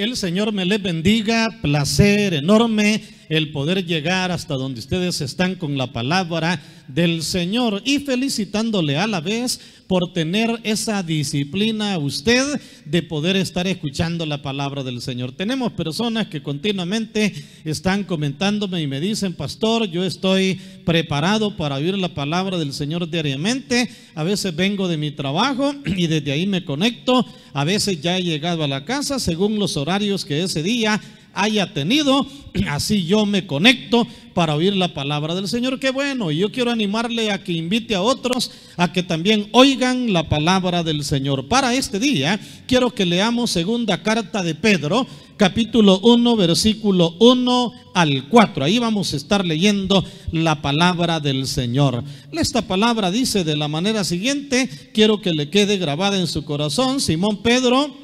El Señor me les bendiga, placer enorme el poder llegar hasta donde ustedes están con la palabra del Señor y felicitándole a la vez por tener esa disciplina usted de poder estar escuchando la palabra del Señor. Tenemos personas que continuamente están comentándome y me dicen: pastor, yo estoy preparado para oír la palabra del Señor diariamente. A veces vengo de mi trabajo y desde ahí me conecto. A veces ya he llegado a la casa según los horarios que ese día haya tenido, así yo me conecto para oír la palabra del Señor. Qué bueno, y yo quiero animarle a que invite a otros a que también oigan la palabra del Señor. Para este día quiero que leamos segunda carta de Pedro, capítulo 1, versículo 1 al 4. Ahí vamos a estar leyendo la palabra del Señor. Esta palabra dice de la manera siguiente, quiero que le quede grabada en su corazón: Simón Pedro,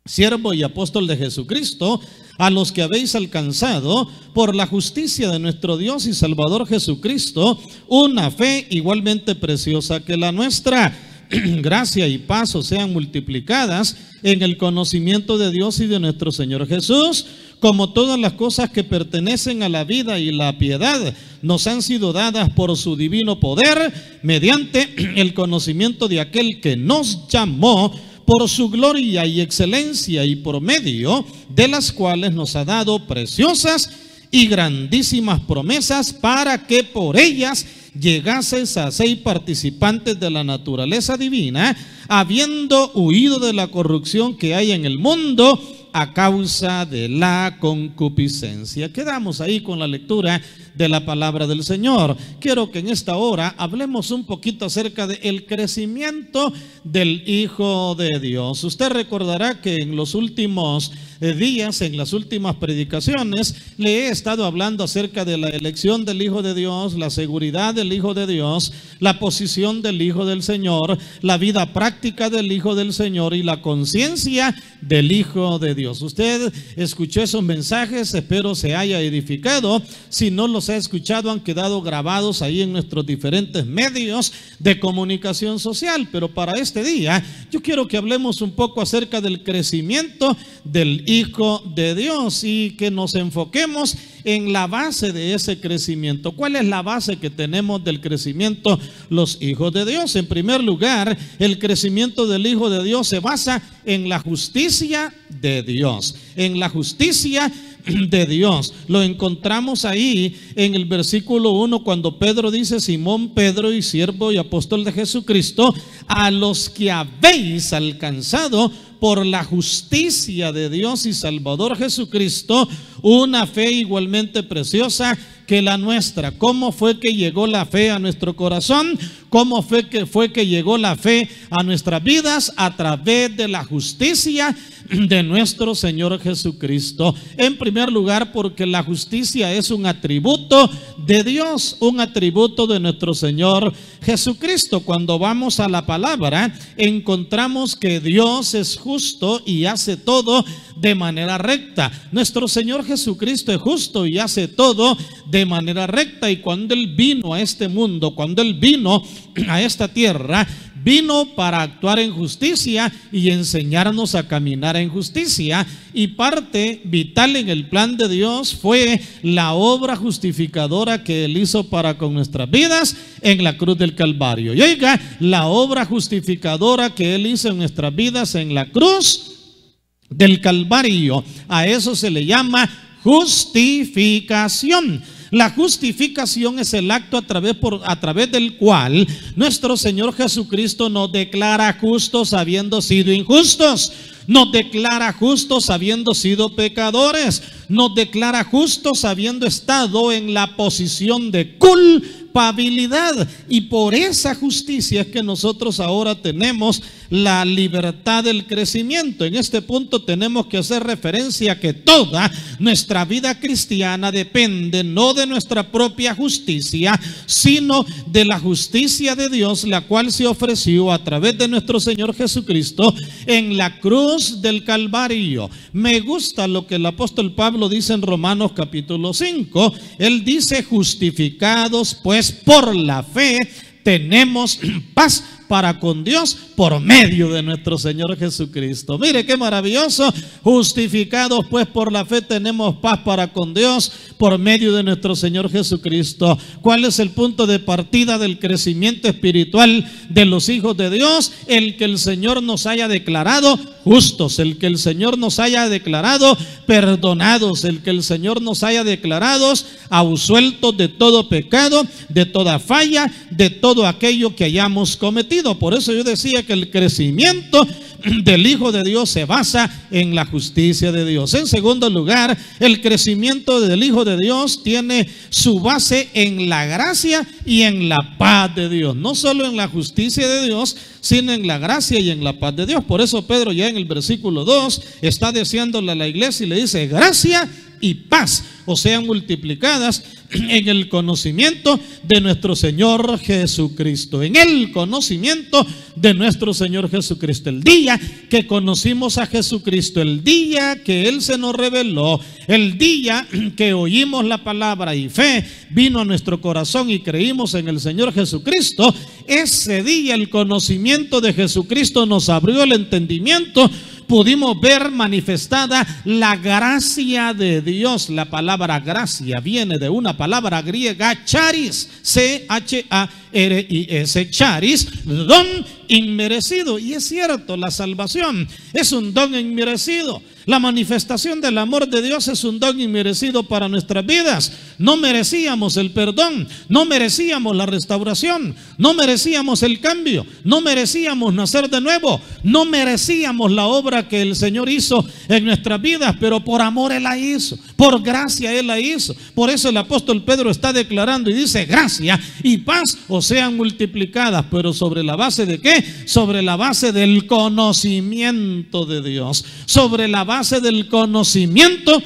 siervo y apóstol de Jesucristo, a los que habéis alcanzado por la justicia de nuestro Dios y Salvador Jesucristo una fe igualmente preciosa que la nuestra. Gracia y paz os sean multiplicadas en el conocimiento de Dios y de nuestro Señor Jesús, como todas las cosas que pertenecen a la vida y la piedad nos han sido dadas por su divino poder, mediante el conocimiento de aquel que nos llamó por su gloria y excelencia, y por medio de las cuales nos ha dado preciosas y grandísimas promesas, para que por ellas llegases a ser participantes de la naturaleza divina, habiendo huido de la corrupción que hay en el mundo a causa de la concupiscencia. Quedamos ahí con la lectura de la palabra del Señor. Quiero que en esta hora hablemos un poquito acerca del crecimiento del Hijo de Dios. Usted recordará que en los últimos días, en las últimas predicaciones, le he estado hablando acerca de la elección del Hijo de Dios, la seguridad del Hijo de Dios, la posición del Hijo del Señor, la vida práctica del Hijo del Señor y la conciencia del Hijo de Dios. Usted escuchó esos mensajes, espero se haya edificado. Si no los ha escuchado, han quedado grabados ahí en nuestros diferentes medios de comunicación social. Pero para este día yo quiero que hablemos un poco acerca del crecimiento del Hijo de Dios y que nos enfoquemos en la base de ese crecimiento. ¿Cuál es la base que tenemos del crecimiento los hijos de Dios? En primer lugar, el crecimiento del Hijo de Dios se basa en la justicia de Dios. En la justicia de Dios. Lo encontramos ahí en el versículo 1 cuando Pedro dice: Simón Pedro, y siervo y apóstol de Jesucristo, a los que habéis alcanzado por la justicia de Dios y Salvador Jesucristo una fe igualmente preciosa que la nuestra. ¿Cómo fue que llegó la fe a nuestro corazón? ¿Cómo fue que llegó la fe a nuestras vidas? A través de la justicia de nuestro Señor Jesucristo. En primer lugar, porque la justicia es un atributo de Dios, un atributo de nuestro Señor Jesucristo. Cuando vamos a la palabra, encontramos que Dios es justo y hace todo de manera recta. Nuestro Señor Jesucristo es justo y hace todo de manera recta. Y cuando Él vino a este mundo, cuando Él vino a esta tierra, vino para actuar en justicia y enseñarnos a caminar en justicia. Y parte vital en el plan de Dios fue la obra justificadora que Él hizo para con nuestras vidas en la cruz del Calvario. Y oiga, la obra justificadora que Él hizo en nuestras vidas en la cruz del Calvario, a eso se le llama justificación. La justificación es el acto a través del cual nuestro Señor Jesucristo nos declara justos habiendo sido injustos. Nos declara justos habiendo sido pecadores. Nos declara justos habiendo estado en la posición de culpabilidad. Y por esa justicia es que nosotros ahora tenemos la libertad del crecimiento. En este punto tenemos que hacer referencia a que toda nuestra vida cristiana depende no de nuestra propia justicia, sino de la justicia de Dios, la cual se ofreció a través de nuestro Señor Jesucristo en la cruz del Calvario. Me gusta lo que el apóstol Pablo dice en Romanos capítulo 5. Él dice: justificados pues por la fe tenemos paz para con Dios por medio de nuestro Señor Jesucristo. Mire qué maravilloso. Justificados pues por la fe tenemos paz para con Dios por medio de nuestro Señor Jesucristo. ¿Cuál es el punto de partida del crecimiento espiritual de los hijos de Dios? El que el Señor nos haya declarado justos, el que el Señor nos haya declarado perdonados, el que el Señor nos haya declarado absueltos de todo pecado, de toda falla, de todo aquello que hayamos cometido. Por eso yo decía que el crecimiento del Hijo de Dios se basa en la justicia de Dios. En segundo lugar, el crecimiento del Hijo de Dios tiene su base en la gracia y en la paz de Dios. No solo en la justicia de Dios, sino en la gracia y en la paz de Dios. Por eso Pedro ya en el versículo 2 está deseándole a la iglesia y le dice: gracia y paz o sean multiplicadas en el conocimiento de nuestro Señor Jesucristo. En el conocimiento de nuestro Señor Jesucristo. El día que conocimos a Jesucristo, el día que Él se nos reveló, el día que oímos la palabra y fe vino a nuestro corazón y creímos en el Señor Jesucristo, ese día el conocimiento de Jesucristo nos abrió el entendimiento. Pudimos ver manifestada la gracia de Dios. La palabra gracia viene de una palabra griega, charis, C-H-A-R-I-S, charis, don inmerecido. Y es cierto, la salvación es un don inmerecido. La manifestación del amor de Dios es un don inmerecido para nuestras vidas. No merecíamos el perdón, no merecíamos la restauración, no merecíamos el cambio, no merecíamos nacer de nuevo, no merecíamos la obra que el Señor hizo en nuestras vidas, pero por amor Él la hizo, por gracia Él la hizo. Por eso el apóstol Pedro está declarando y dice: gracia y paz os sean multiplicadas. Pero ¿sobre la base de qué? Sobre la base del conocimiento de Dios, sobre la base del conocimiento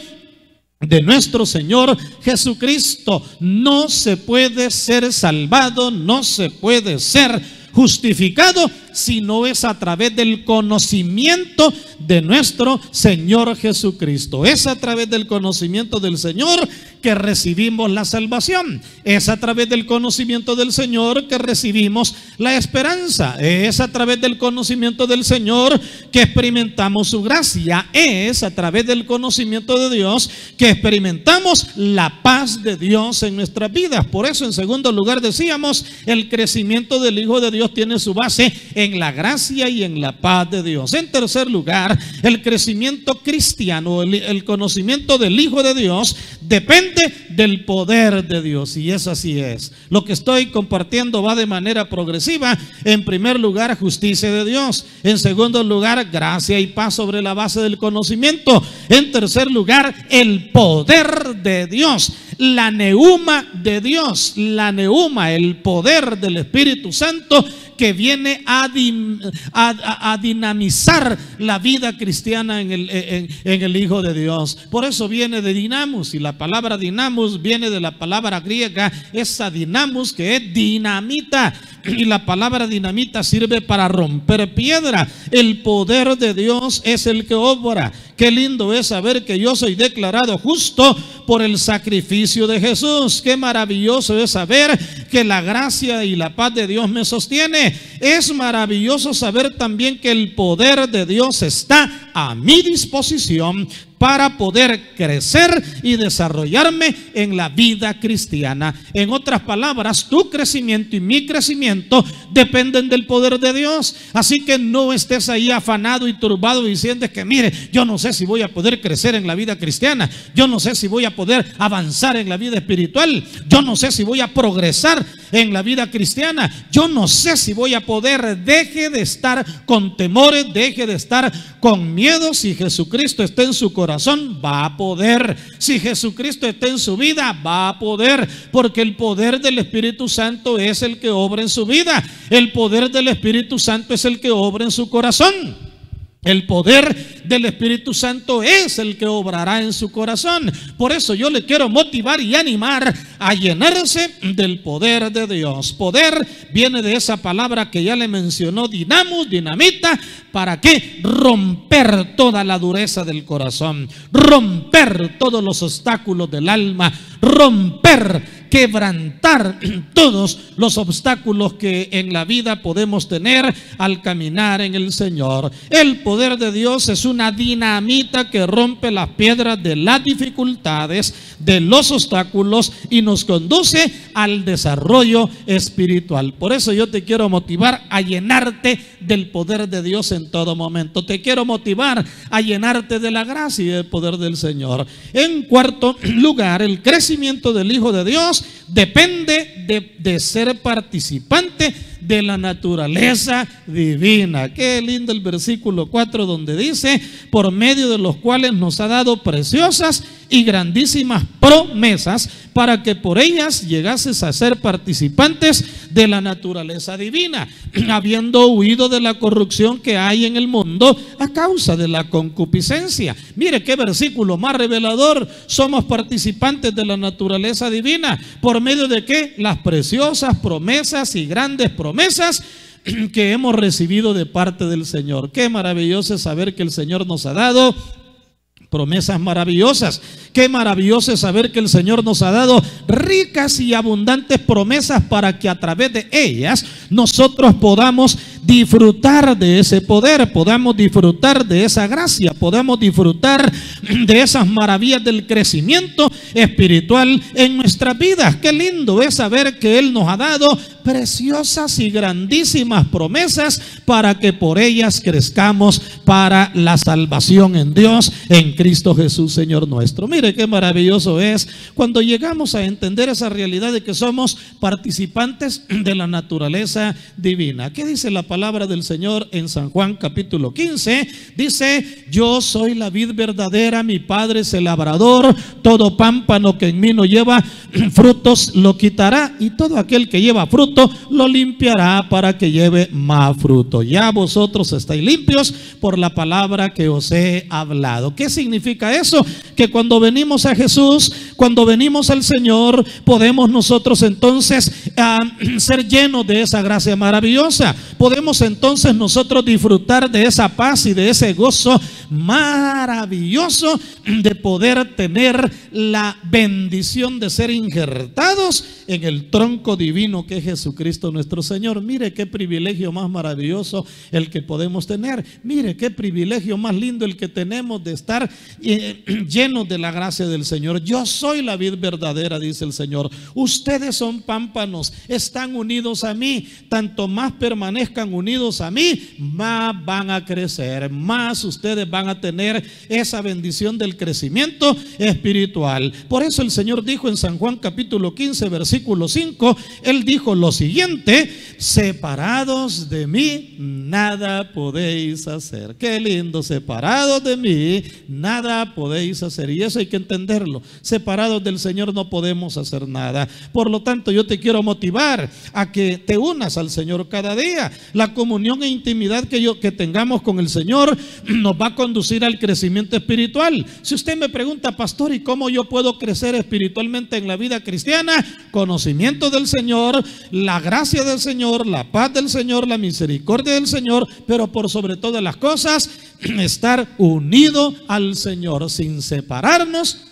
de nuestro Señor Jesucristo. No se puede ser salvado, no se puede ser justificado si no es a través del conocimiento de nuestro Señor Jesucristo. Es a través del conocimiento del Señor que recibimos la salvación. Es a través del conocimiento del Señor que recibimos la esperanza. Es a través del conocimiento del Señor que experimentamos su gracia. Es a través del conocimiento de Dios que experimentamos la paz de Dios en nuestras vidas. Por eso, en segundo lugar, decíamos, el crecimiento del Hijo de Dios tiene su base en la gracia y en la paz de Dios. En tercer lugar, el crecimiento cristiano, el conocimiento del Hijo de Dios depende del poder de Dios. Y eso así es. Lo que estoy compartiendo va de manera progresiva. En primer lugar, justicia de Dios. En segundo lugar, gracia y paz sobre la base del conocimiento. En tercer lugar, el poder de Dios. La neuma de Dios. La neuma, el poder del Espíritu Santo que viene a dinamizar la vida cristiana en el Hijo de Dios. Por eso viene de dinamos, y la palabra dinamos viene de la palabra griega, esa dinamos, que es dinamita, y la palabra dinamita sirve para romper piedra. El poder de Dios es el que obra. Qué lindo es saber que yo soy declarado justo por el sacrificio de Jesús. Qué maravilloso es saber que la gracia y la paz de Dios me sostiene. Es maravilloso saber también que el poder de Dios está a mi disposición para poder crecer y desarrollarme en la vida cristiana. En otras palabras, tu crecimiento y mi crecimiento dependen del poder de Dios. Así que no estés ahí afanado y turbado diciendo que mire, yo no sé si voy a poder crecer en la vida cristiana, yo no sé si voy a poder avanzar en la vida espiritual, yo no sé si voy a progresar en la vida cristiana, yo no sé si voy a poder. Deje de estar con temores, deje de estar con miedo. Si Jesucristo está en su corazón, va a poder. Si Jesucristo está en su vida, va a poder, porque el poder del Espíritu Santo es el que obra en su vida. El poder del Espíritu Santo es el que obra en su corazón. El poder del Espíritu Santo es el que obrará en su corazón. Por eso yo le quiero motivar y animar a llenarse del poder de Dios. Poder viene de esa palabra que ya le mencionó, dinamos, dinamita. ¿Para qué? Romper toda la dureza del corazón, romper todos los obstáculos del alma, romper, quebrantar todos los obstáculos que en la vida podemos tener al caminar en el Señor. El poder de Dios es una dinamita que rompe las piedras de las dificultades, de los obstáculos, y nos conduce al desarrollo espiritual. Por eso yo te quiero motivar a llenarte del poder de Dios en todo momento. Te quiero motivar a llenarte de la gracia y del poder del Señor. En cuarto lugar, el crecimiento del Hijo de Dios depende de ser participante de la naturaleza divina. Qué lindo el versículo 4, donde dice: por medio de los cuales nos ha dado preciosas y grandísimas promesas, para que por ellas llegases a ser participantes de la naturaleza divina, habiendo huido de la corrupción que hay en el mundo a causa de la concupiscencia. Mire qué versículo más revelador. Somos participantes de la naturaleza divina. ¿Por medio de qué? Las preciosas promesas y grandes promesas que hemos recibido de parte del Señor. Qué maravilloso es saber que el Señor nos ha dado promesas maravillosas. Qué maravilloso es saber que el Señor nos ha dado ricas y abundantes promesas para que a través de ellas nosotros podamos disfrutar de ese poder, podamos disfrutar de esa gracia, podamos disfrutar de esas maravillas del crecimiento espiritual en nuestras vidas. Qué lindo es saber que Él nos ha dado preciosas y grandísimas promesas para que por ellas crezcamos para la salvación en Dios, en Cristo Jesús, Señor nuestro. Mire qué maravilloso es cuando llegamos a entender esa realidad de que somos participantes de la naturaleza divina. ¿Qué dice la palabra del Señor en San Juan capítulo 15? Dice: yo soy la vid verdadera, mi Padre es el labrador, todo pámpano que en mí no lleva frutos lo quitará, y todo aquel que lleva fruto lo limpiará para que lleve más fruto. Ya vosotros estáis limpios por la palabra que os he hablado. ¿Qué significa eso? Que cuando venimos a Jesús, cuando venimos al Señor, podemos nosotros entonces ser llenos de esa gracia maravillosa. Podemos entonces nosotros disfrutar de esa paz y de ese gozo maravilloso de poder tener la bendición de ser injertados en el tronco divino que es Jesucristo nuestro Señor. Mire qué privilegio más maravilloso el que podemos tener. Mire qué privilegio más lindo el que tenemos de estar llenos de la gracia del Señor. Yo soy la vid verdadera, dice el Señor. Ustedes son pámpanos, están unidos a mí. Tanto más permanezcan unidos a mí, más van a crecer, más ustedes van a tener esa bendición del crecimiento espiritual. Por eso el Señor dijo en San Juan capítulo 15 versículo 5, Él dijo lo siguiente: separados de mí nada podéis hacer. Qué lindo, separados de mí nada podéis hacer. Y eso hay que entenderlo. Separados del Señor no podemos hacer nada. Por lo tanto, yo te quiero motivar a que te unas al Señor cada día. La comunión e intimidad que tengamos con el Señor nos va a conducir al crecimiento espiritual. Si usted me pregunta: pastor, ¿y cómo yo puedo crecer espiritualmente en la vida cristiana? Conocimiento del Señor, la gracia del Señor, la paz del Señor, la misericordia del Señor, pero por sobre todas las cosas, estar unido al Señor sin separarnos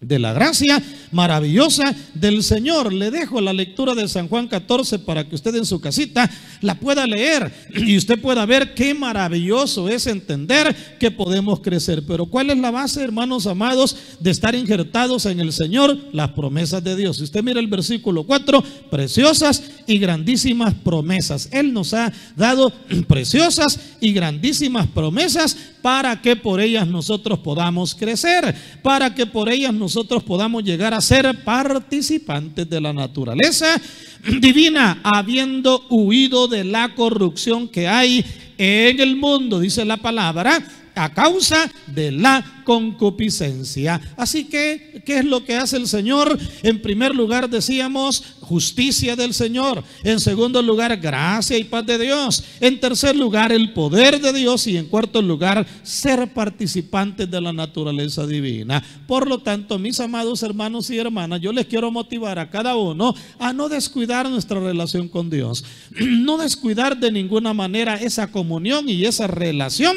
de la gracia maravillosa del Señor. Le dejo la lectura de San Juan 14 para que usted en su casita la pueda leer y usted pueda ver qué maravilloso es entender que podemos crecer. Pero ¿cuál es la base, hermanos amados, de estar injertados en el Señor? Las promesas de Dios. Si usted mira el versículo 4, preciosas y grandísimas promesas. Él nos ha dado preciosas y grandísimas promesas para que por ellas nosotros podamos crecer, para que por ellas nosotros podamos llegar a ser participantes de la naturaleza divina, habiendo huido de la corrupción que hay en el mundo. Dice la palabra a causa de la concupiscencia. Así que, ¿qué es lo que hace el Señor? En primer lugar decíamos justicia del Señor. En segundo lugar, gracia y paz de Dios. En tercer lugar, el poder de Dios. Y en cuarto lugar, ser participantes de la naturaleza divina. Por lo tanto, mis amados hermanos y hermanas, yo les quiero motivar a cada uno a no descuidar nuestra relación con Dios. No descuidar de ninguna manera esa comunión y esa relación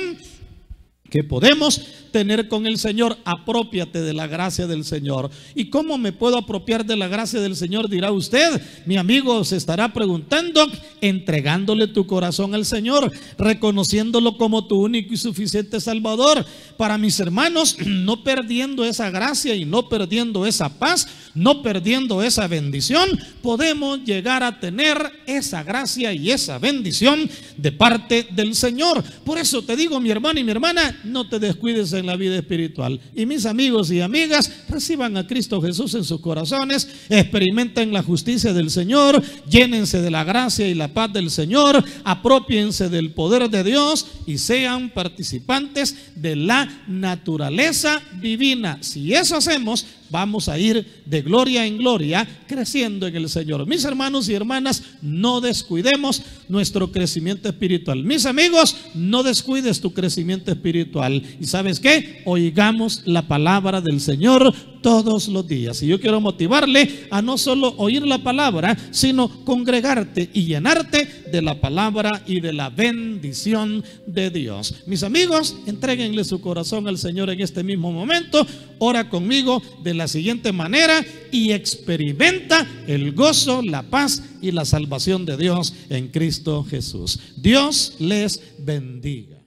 que podemos tener con el Señor. Aprópiate de la gracia del Señor. ¿Y cómo me puedo apropiar de la gracia del Señor? Dirá usted. Mi amigo se estará preguntando: entregándole tu corazón al Señor, reconociéndolo como tu único y suficiente Salvador. Para mis hermanos, no perdiendo esa gracia y no perdiendo esa paz, no perdiendo esa bendición, podemos llegar a tener esa gracia y esa bendición de parte del Señor. Por eso te digo, mi hermano y mi hermana, no te descuides en la vida espiritual. Y mis amigos y amigas, reciban a Cristo Jesús en sus corazones, experimenten la justicia del Señor, llénense de la gracia y la paz del Señor, apropiense del poder de Dios y sean participantes de la naturaleza divina. Si eso hacemos, vamos a ir de gloria en gloria creciendo en el Señor. Mis hermanos y hermanas, no descuidemos nuestro crecimiento espiritual. Mis amigos, no descuides tu crecimiento espiritual. ¿Y sabes qué? Oigamos la palabra del Señor todos los días. Y yo quiero motivarle a no solo oír la palabra, sino congregarte y llenarte de la palabra y de la bendición de Dios. Mis amigos, entréguenle su corazón al Señor en este mismo momento. Ora conmigo de la siguiente manera y experimenta el gozo, la paz y la salvación de Dios en Cristo Jesús. Dios les bendiga.